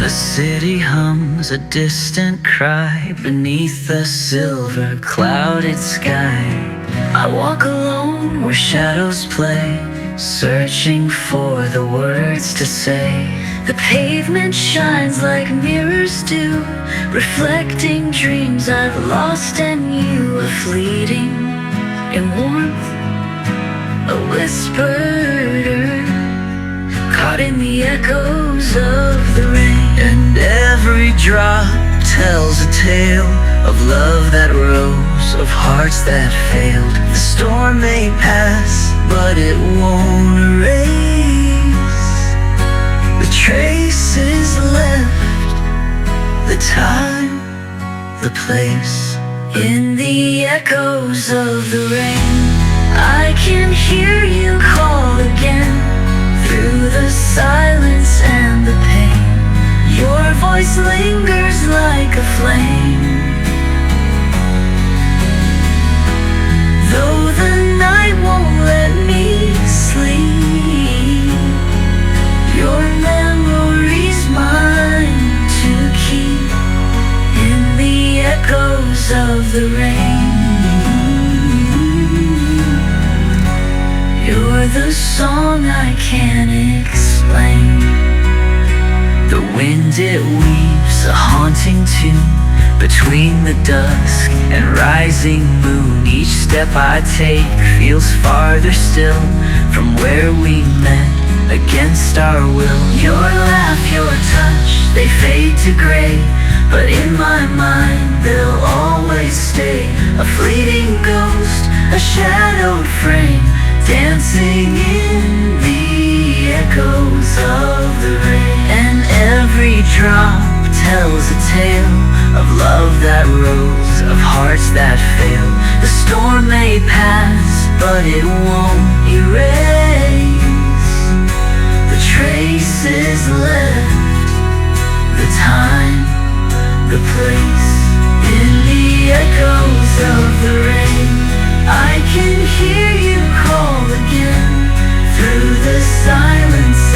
The city hums a distant cry beneath the silver clouded sky. I walk alone where shadows play, searching for the words to say. The pavement shines like mirrors do, reflecting dreams I've lost and you are fleeting. In warmth, a whisper, caught in the echoes of the rain. And every drop tells a tale of love that rose, of hearts that failed. The storm may pass, but it won't erase the traces left, the time, the place. In the echoes of the rain, I can hear you call again, through the silence and the pain. Your voice lingers like a flame. Though the night won't let me sleep, your memory's mine to keep. In the echoes of the rain, you're the song I can't explain. The wind, it weaves a haunting tune between the dusk and rising moon. Each step I take feels farther still from where we met against our will. Your laugh, your touch, they fade to gray, but in my mind they'll always stay. A fleeting ghost, a shadowed frame, dancing in the echoes of the rain. And every drop tells a tale of love that rose, of hearts that failed. The storm may pass, but it won't erase the traces left, the time, the place. In the echoes of the rain, I can hear you call again, through the silence